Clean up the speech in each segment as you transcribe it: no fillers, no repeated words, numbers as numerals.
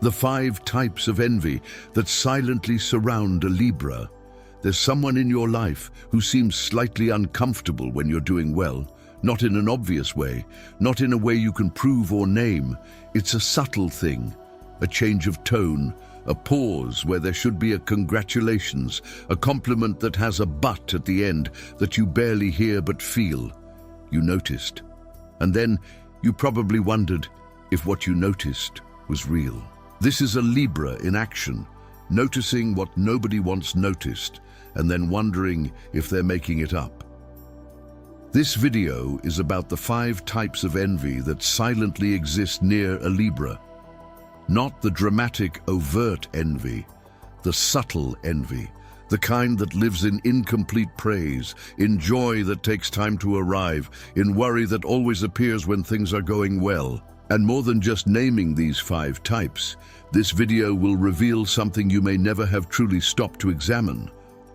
The 5 types of envy that silently surround a Libra. There's someone in your life who seems slightly uncomfortable when you're doing well, not in an obvious way, not in a way you can prove or name. It's a subtle thing, a change of tone, a pause where there should be a congratulations, a compliment that has a but at the end that you barely hear but feel. You noticed. And then you probably wondered if what you noticed was real. This is a Libra in action, noticing what nobody once noticed and then wondering if they're making it up. This video is about the 5 types of envy that silently exist near a Libra. Not the dramatic, overt envy, the subtle envy, the kind that lives in incomplete praise, in joy that takes time to arrive, in worry that always appears when things are going well. And more than just naming these 5 types, this video will reveal something you may never have truly stopped to examine.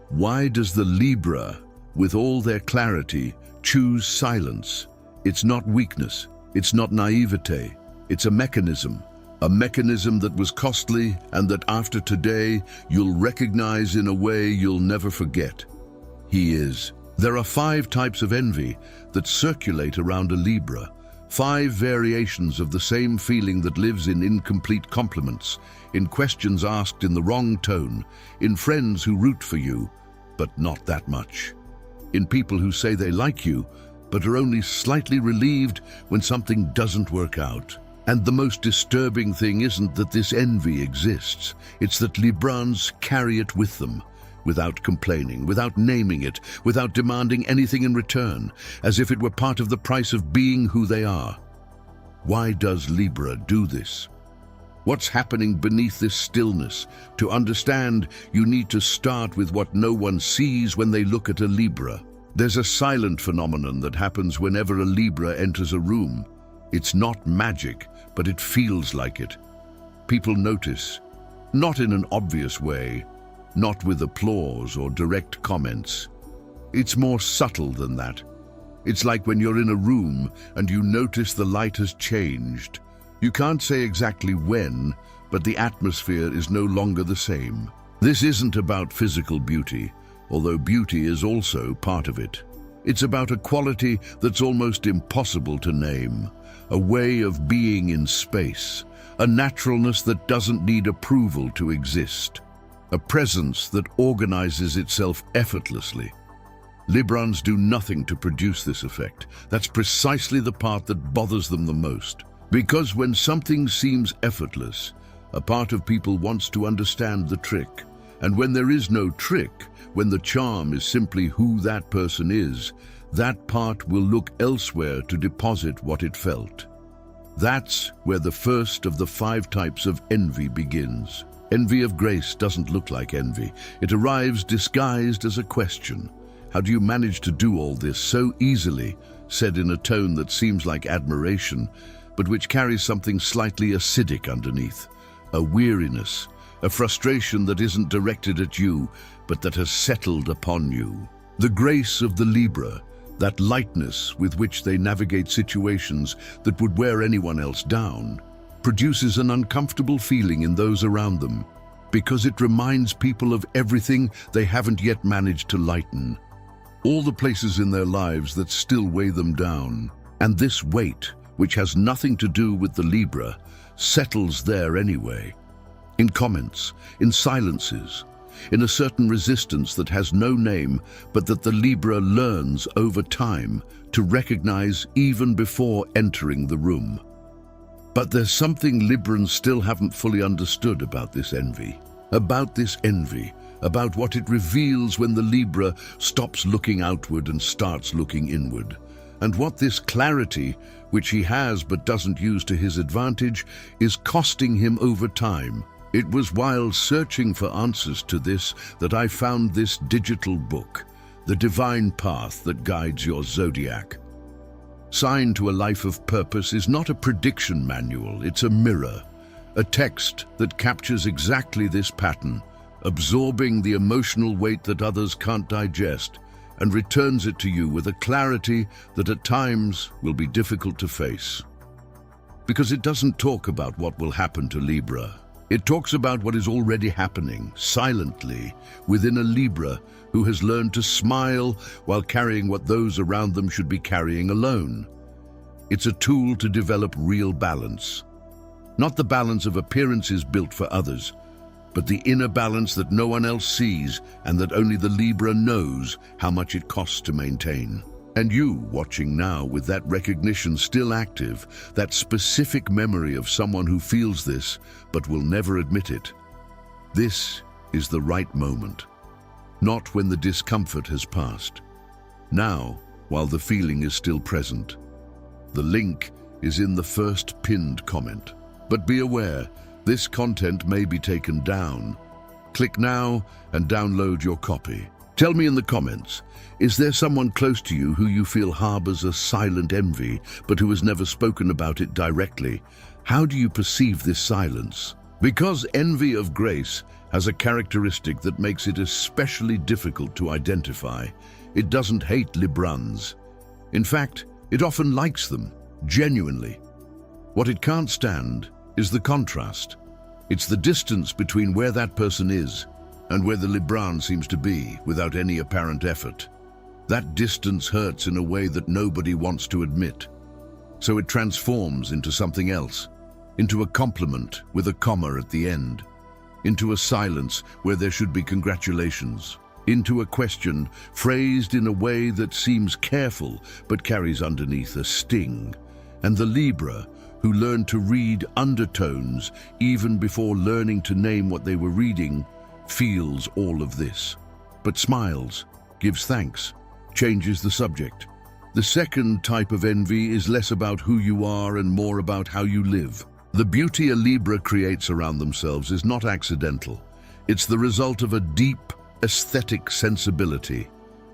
Why does the Libra, with all their clarity, choose silence? It's not weakness, it's not naivete, it's a mechanism that was costly and that after today you'll recognize in a way you'll never forget. He is. There are 5 types of envy that circulate around a Libra. 5 variations of the same feeling that lives in incomplete compliments, in questions asked in the wrong tone, in friends who root for you, but not that much, in people who say they like you, but are only slightly relieved when something doesn't work out. And the most disturbing thing isn't that this envy exists, it's that Librans carry it with them, without complaining, without naming it, without demanding anything in return, as if it were part of the price of being who they are. Why does Libra do this? What's happening beneath this stillness? To understand, you need to start with what no one sees when they look at a Libra. There's a silent phenomenon that happens whenever a Libra enters a room. It's not magic, but it feels like it. People notice, not in an obvious way, not with applause or direct comments. It's more subtle than that. It's like when you're in a room and you notice the light has changed. You can't say exactly when, but the atmosphere is no longer the same. This isn't about physical beauty, although beauty is also part of it. It's about a quality that's almost impossible to name, a way of being in space, a naturalness that doesn't need approval to exist. A presence that organizes itself effortlessly. Librans do nothing to produce this effect. That's precisely the part that bothers them the most. Because when something seems effortless, a part of people wants to understand the trick. And when there is no trick, when the charm is simply who that person is, that part will look elsewhere to deposit what it felt. That's where the first of the 5 types of envy begins. Envy of grace doesn't look like envy. It arrives disguised as a question. How do you manage to do all this so easily, said in a tone that seems like admiration, but which carries something slightly acidic underneath? A weariness, a frustration that isn't directed at you, but that has settled upon you. The grace of the Libra, that lightness with which they navigate situations that would wear anyone else down, produces an uncomfortable feeling in those around them, because it reminds people of everything they haven't yet managed to lighten. All the places in their lives that still weigh them down. And this weight, which has nothing to do with the Libra, settles there anyway. In comments, in silences, in a certain resistance that has no name, but that the Libra learns over time to recognize even before entering the room. But there's something Librans still haven't fully understood about this envy. About what it reveals when the Libra stops looking outward and starts looking inward. And what this clarity, which he has but doesn't use to his advantage, is costing him over time. It was while searching for answers to this that I found this digital book, The Divine Path That Guides Your Zodiac. Sign to a Life of Purpose is not a prediction manual, it's a mirror, a text that captures exactly this pattern, absorbing the emotional weight that others can't digest, and returns it to you with a clarity that at times will be difficult to face. Because it doesn't talk about what will happen to Libra. It talks about what is already happening, silently, within a Libra who has learned to smile while carrying what those around them should be carrying alone. It's a tool to develop real balance. Not the balance of appearances built for others, but the inner balance that no one else sees and that only the Libra knows how much it costs to maintain. And you, watching now with that recognition still active, that specific memory of someone who feels this but will never admit it. This is the right moment. Not when the discomfort has passed. Now, while the feeling is still present. The link is in the first pinned comment. But be aware, this content may be taken down. Click now and download your copy. Tell me in the comments, is there someone close to you who you feel harbors a silent envy, but who has never spoken about it directly? How do you perceive this silence? Because envy of grace has a characteristic that makes it especially difficult to identify. It doesn't hate Librans. In fact, it often likes them, genuinely. What it can't stand is the contrast. It's the distance between where that person is and where the Libran seems to be, without any apparent effort. That distance hurts in a way that nobody wants to admit. So it transforms into something else, into a compliment with a comma at the end, into a silence where there should be congratulations, into a question phrased in a way that seems careful but carries underneath a sting. And the Libra, who learned to read undertones even before learning to name what they were reading, feels all of this, but smiles, gives thanks, changes the subject. The second type of envy is less about who you are and more about how you live. The beauty a Libra creates around themselves is not accidental. It's the result of a deep aesthetic sensibility,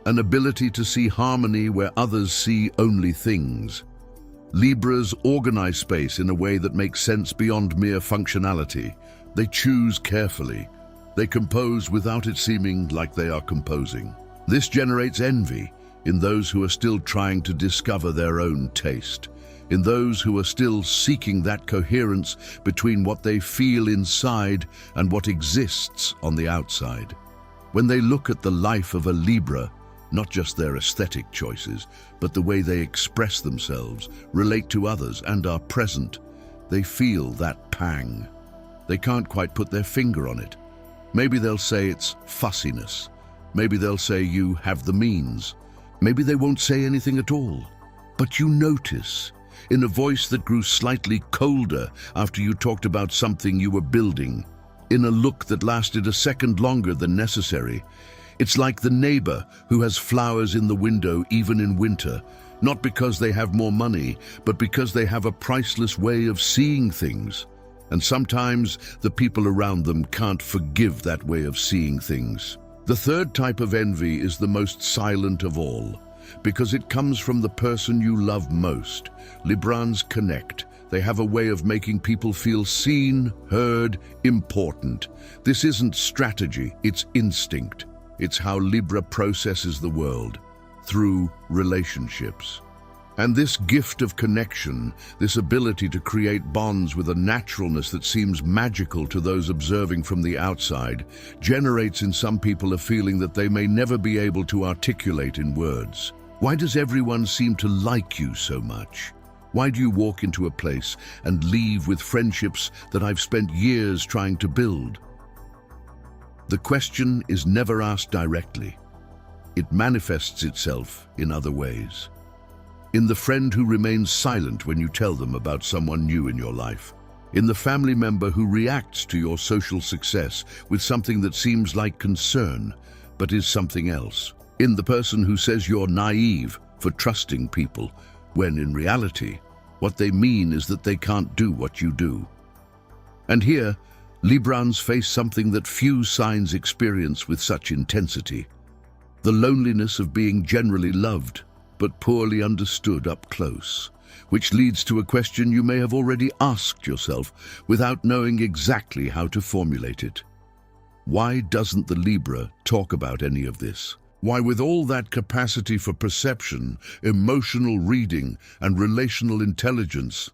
an ability to see harmony where others see only things. Libras organize space in a way that makes sense beyond mere functionality. They choose carefully. They compose without it seeming like they are composing. This generates envy in those who are still trying to discover their own taste, in those who are still seeking that coherence between what they feel inside and what exists on the outside. When they look at the life of a Libra, not just their aesthetic choices, but the way they express themselves, relate to others, and are present, they feel that pang. They can't quite put their finger on it. Maybe they'll say it's fussiness. Maybe they'll say you have the means. Maybe they won't say anything at all. But you notice, in a voice that grew slightly colder after you talked about something you were building, in a look that lasted a second longer than necessary. It's like the neighbor who has flowers in the window even in winter, not because they have more money, but because they have a priceless way of seeing things. And sometimes the people around them can't forgive that way of seeing things. The third type of envy is the most silent of all, because it comes from the person you love most. Librans connect. They have a way of making people feel seen, heard, important. This isn't strategy, it's instinct. It's how Libra processes the world, through relationships. And this gift of connection, this ability to create bonds with a naturalness that seems magical to those observing from the outside, generates in some people a feeling that they may never be able to articulate in words. Why does everyone seem to like you so much? Why do you walk into a place and leave with friendships that I've spent years trying to build? The question is never asked directly. It manifests itself in other ways. In the friend who remains silent when you tell them about someone new in your life. In the family member who reacts to your social success with something that seems like concern, but is something else. In the person who says you're naive for trusting people, when in reality, what they mean is that they can't do what you do. And here, Librans face something that few signs experience with such intensity. The loneliness of being generally loved, but poorly understood up close, which leads to a question you may have already asked yourself without knowing exactly how to formulate it. Why doesn't the Libra talk about any of this? Why, with all that capacity for perception, emotional reading, and relational intelligence,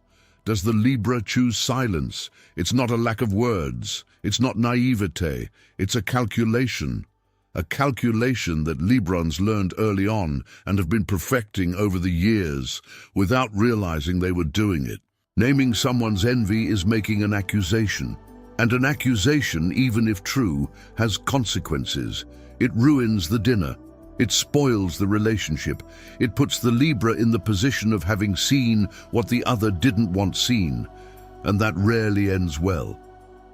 Does the Libra choose silence? It's not a lack of words. It's not naivete. It's a calculation. A calculation that Librans learned early on and have been perfecting over the years without realizing they were doing it. Naming someone's envy is making an accusation. And an accusation, even if true, has consequences. It ruins the dinner. It spoils the relationship. It puts the Libra in the position of having seen what the other didn't want seen. And that rarely ends well.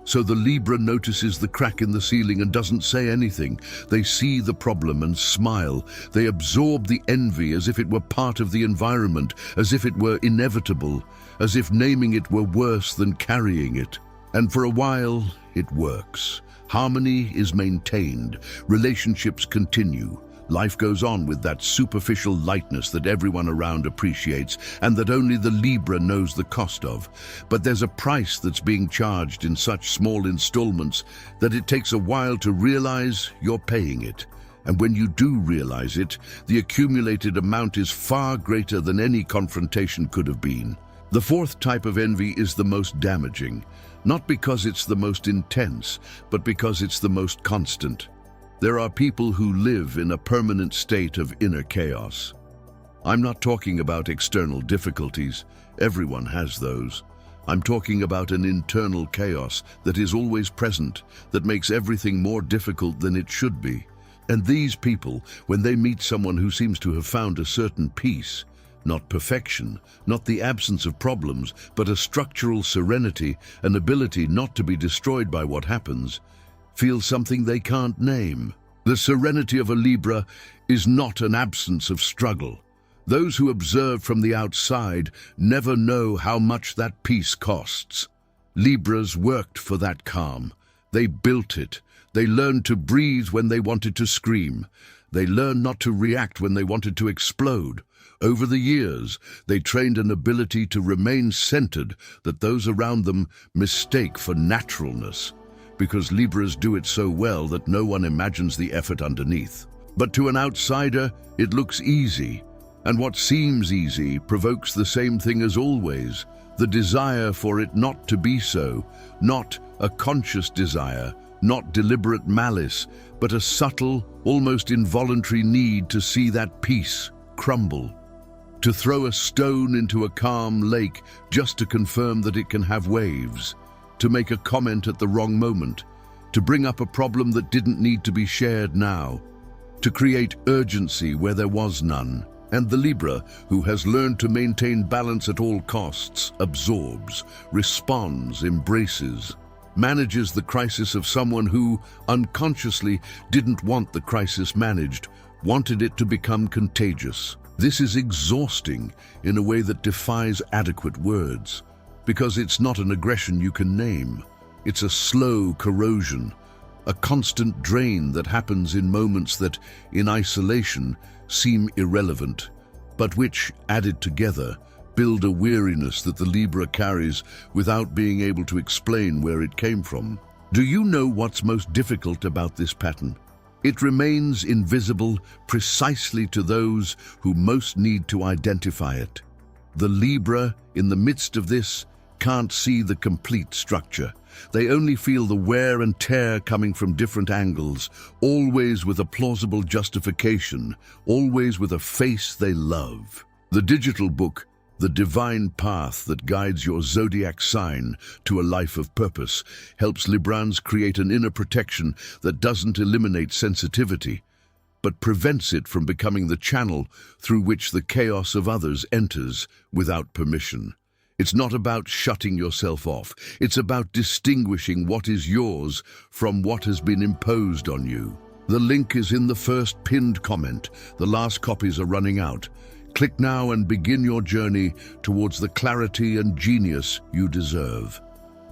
So the Libra notices the crack in the ceiling and doesn't say anything. They see the problem and smile. They absorb the envy as if it were part of the environment, as if it were inevitable, as if naming it were worse than carrying it. And for a while, it works. Harmony is maintained. Relationships continue. Life goes on with that superficial lightness that everyone around appreciates and that only the Libra knows the cost of. But there's a price that's being charged in such small installments that it takes a while to realize you're paying it. And when you do realize it, the accumulated amount is far greater than any confrontation could have been. The fourth type of envy is the most damaging, not because it's the most intense, but because it's the most constant. There are people who live in a permanent state of inner chaos. I'm not talking about external difficulties. Everyone has those. I'm talking about an internal chaos that is always present, that makes everything more difficult than it should be. And these people, when they meet someone who seems to have found a certain peace, not perfection, not the absence of problems, but a structural serenity, an ability not to be destroyed by what happens, feel something they can't name. The serenity of a Libra is not an absence of struggle. Those who observe from the outside never know how much that peace costs. Libras worked for that calm. They built it. They learned to breathe when they wanted to scream. They learned not to react when they wanted to explode. Over the years, they trained an ability to remain centered that those around them mistake for naturalness, because Libras do it so well that no one imagines the effort underneath. But to an outsider, it looks easy, and what seems easy provokes the same thing as always, the desire for it not to be so, not a conscious desire, not deliberate malice, but a subtle, almost involuntary need to see that peace crumble. To throw a stone into a calm lake just to confirm that it can have waves. To make a comment at the wrong moment. To bring up a problem that didn't need to be shared now. To create urgency where there was none. And the Libra, who has learned to maintain balance at all costs, absorbs, responds, embraces, manages the crisis of someone who, unconsciously, didn't want the crisis managed, wanted it to become contagious. This is exhausting in a way that defies adequate words, because it's not an aggression you can name. It's a slow corrosion, a constant drain that happens in moments that, in isolation, seem irrelevant, but which, added together, build a weariness that the Libra carries without being able to explain where it came from. Do you know what's most difficult about this pattern? It remains invisible precisely to those who most need to identify it. The Libra, in the midst of this, can't see the complete structure. They only feel the wear and tear coming from different angles, always with a plausible justification, always with a face they love. The digital book, The Divine Path That Guides Your Zodiac Sign to a Life of Purpose, helps Librans create an inner protection that doesn't eliminate sensitivity, but prevents it from becoming the channel through which the chaos of others enters without permission. It's not about shutting yourself off. It's about distinguishing what is yours from what has been imposed on you. The link is in the first pinned comment. The last copies are running out. Click now and begin your journey towards the clarity and genius you deserve.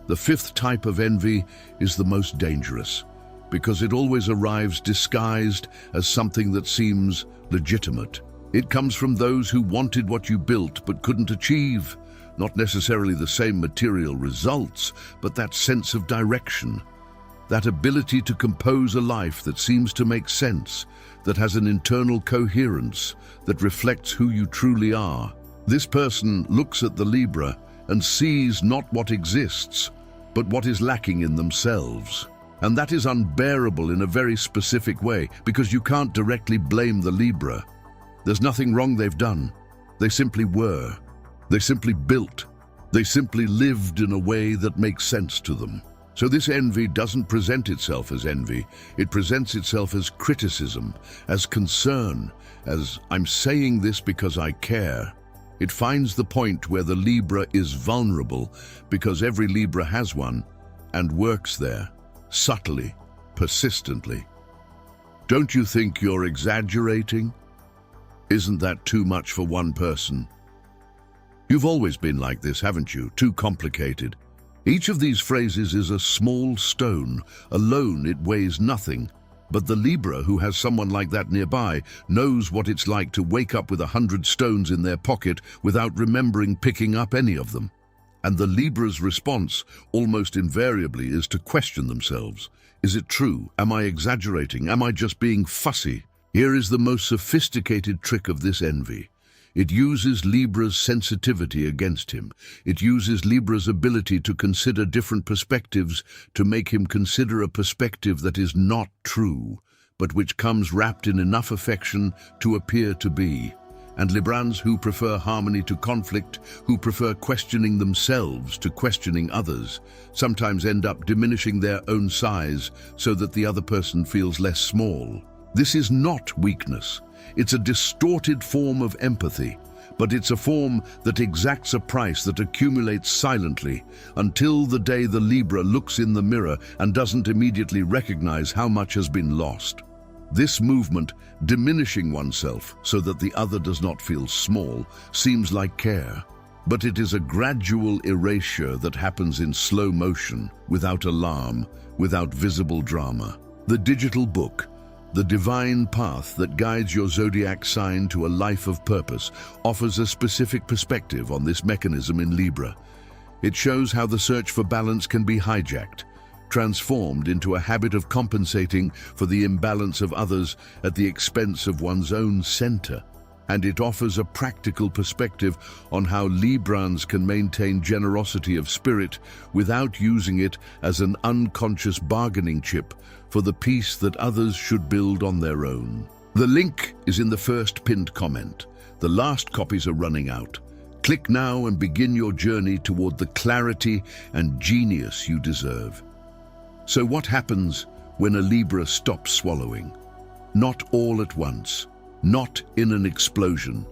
The fifth type of envy is the most dangerous, because it always arrives disguised as something that seems legitimate. It comes from those who wanted what you built but couldn't achieve. Not necessarily the same material results, but that sense of direction. That ability to compose a life that seems to make sense, that has an internal coherence, that reflects who you truly are. This person looks at the Libra and sees not what exists, but what is lacking in themselves. And that is unbearable in a very specific way, because you can't directly blame the Libra. There's nothing wrong they've done. They simply were. They simply built. They simply lived in a way that makes sense to them. So this envy doesn't present itself as envy. It presents itself as criticism, as concern, as I'm saying this because I care. It finds the point where the Libra is vulnerable, because every Libra has one, and works there, subtly, persistently. Don't you think you're exaggerating? Isn't that too much for one person? You've always been like this, haven't you? Too complicated. Each of these phrases is a small stone. Alone it weighs nothing. But the Libra, who has someone like that nearby, knows what it's like to wake up with 100 stones in their pocket without remembering picking up any of them. And the Libra's response, almost invariably, is to question themselves. Is it true? Am I exaggerating? Am I just being fussy? Here is the most sophisticated trick of this envy. It uses Libra's sensitivity against him. It uses Libra's ability to consider different perspectives to make him consider a perspective that is not true, but which comes wrapped in enough affection to appear to be. And Librans who prefer harmony to conflict, who prefer questioning themselves to questioning others, sometimes end up diminishing their own size so that the other person feels less small. This is not weakness. It's a distorted form of empathy, but it's a form that exacts a price that accumulates silently until the day the Libra looks in the mirror and doesn't immediately recognize how much has been lost. This movement, diminishing oneself so that the other does not feel small, seems like care, but it is a gradual erasure that happens in slow motion, without alarm, without visible drama. The digital book, the divine path that guides your zodiac sign to a life of purpose, offers a specific perspective on this mechanism in Libra. It shows how the search for balance can be hijacked, transformed into a habit of compensating for the imbalance of others at the expense of one's own center. And it offers a practical perspective on how Librans can maintain generosity of spirit without using it as an unconscious bargaining chip for the peace that others should build on their own. The link is in the first pinned comment. The last copies are running out. Click now and begin your journey toward the clarity and genius you deserve. So what happens when a Libra stops swallowing? Not all at once. Not in an explosion,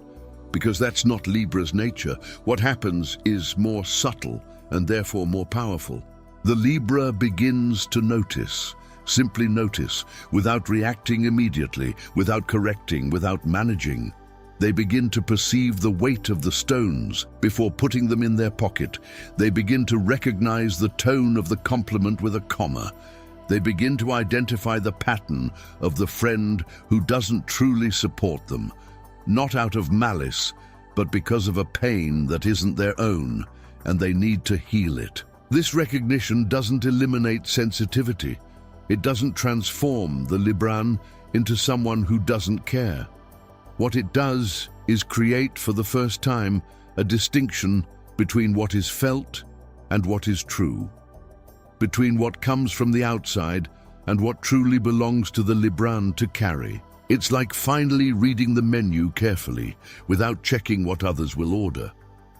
because that's not Libra's nature. What happens is more subtle and therefore more powerful. The Libra begins to notice, simply notice, without reacting immediately, without correcting, without managing. They begin to perceive the weight of the stones before putting them in their pocket. They begin to recognize the tone of the compliment with a comma. They begin to identify the pattern of the friend who doesn't truly support them, not out of malice, but because of a pain that isn't their own, and they need to heal it. This recognition doesn't eliminate sensitivity. It doesn't transform the Libran into someone who doesn't care. What it does is create, for the first time, a distinction between what is felt and what is true, between what comes from the outside and what truly belongs to the Libran to carry. It's like finally reading the menu carefully, without checking what others will order,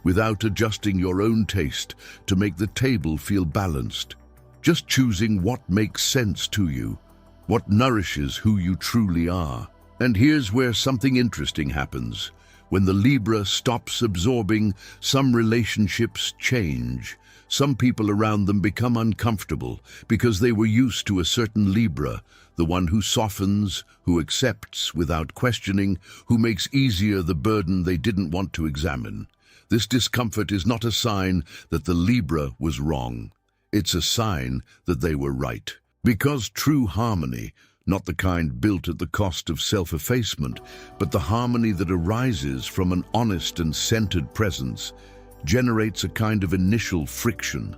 without adjusting your own taste to make the table feel balanced, just choosing what makes sense to you, what nourishes who you truly are. And here's where something interesting happens. When the Libra stops absorbing, some relationships change. Some people around them become uncomfortable because they were used to a certain Libra, the one who softens, who accepts without questioning, who makes easier the burden they didn't want to examine. This discomfort is not a sign that the Libra was wrong. It's a sign that they were right. Because true harmony, not the kind built at the cost of self-effacement, but the harmony that arises from an honest and centered presence, generates a kind of initial friction.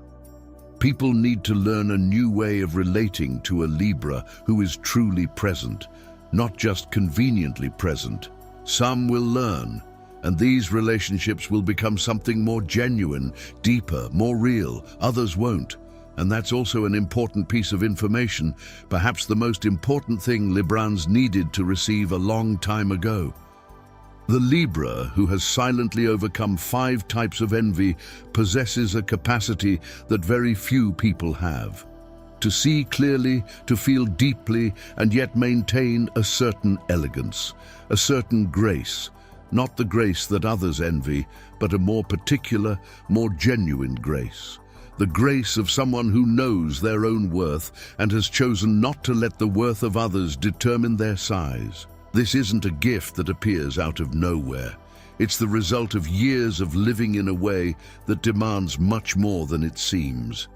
People need to learn a new way of relating to a Libra who is truly present, not just conveniently present. Some will learn, And these relationships will become something more genuine, deeper, more real. Others won't. And that's also an important piece of information, perhaps the most important thing Librans needed to receive a long time ago. The Libra, who has silently overcome 5 types of envy, possesses a capacity that very few people have. To see clearly, to feel deeply, and yet maintain a certain elegance, a certain grace. Not the grace that others envy, but a more particular, more genuine grace. The grace of someone who knows their own worth and has chosen not to let the worth of others determine their size. This isn't a gift that appears out of nowhere. It's the result of years of living in a way that demands much more than it seems.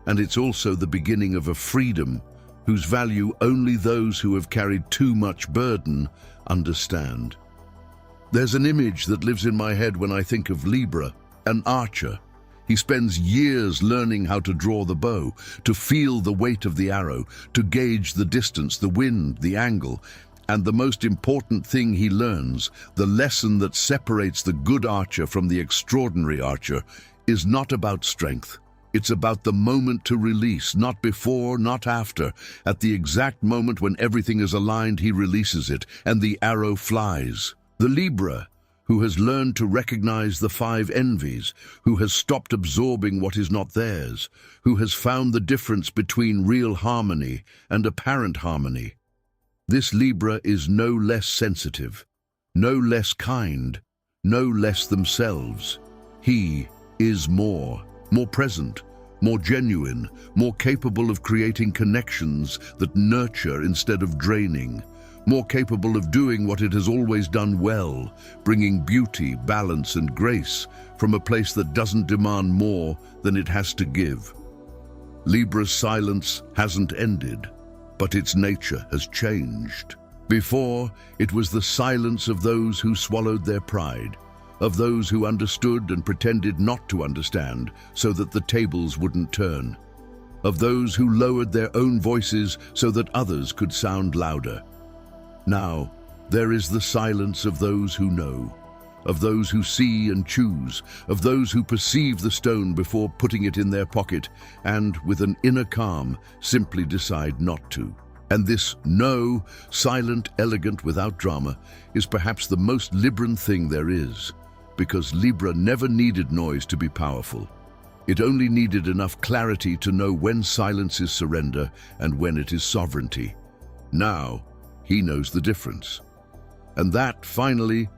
And it's also the beginning of a freedom whose value only those who have carried too much burden understand. There's an image that lives in my head when I think of Libra, an archer. He spends years learning how to draw the bow, to feel the weight of the arrow, to gauge the distance, the wind, the angle. And the most important thing he learns, the lesson that separates the good archer from the extraordinary archer, is not about strength. It's about the moment to release, not before, not after. At the exact moment when everything is aligned, he releases it, and the arrow flies. The Libra, who has learned to recognize the 5 envies, who has stopped absorbing what is not theirs, who has found the difference between real harmony and apparent harmony. This Libra is no less sensitive, no less kind, no less themselves. He is more present, more genuine, more capable of creating connections that nurture instead of draining, more capable of doing what it has always done well, bringing beauty, balance, and grace from a place that doesn't demand more than it has to give. Libra's silence hasn't ended, but its nature has changed. Before, it was the silence of those who swallowed their pride, of those who understood and pretended not to understand so that the tables wouldn't turn, of those who lowered their own voices so that others could sound louder. Now, there is the silence of those who know, of those who see and choose, of those who perceive the stone before putting it in their pocket and, with an inner calm, simply decide not to. And this no, silent, elegant, without drama, is perhaps the most Libran thing there is, because Libra never needed noise to be powerful. It only needed enough clarity to know when silence is surrender and when it is sovereignty. Now, he knows the difference. And that, finally,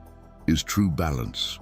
is true balance.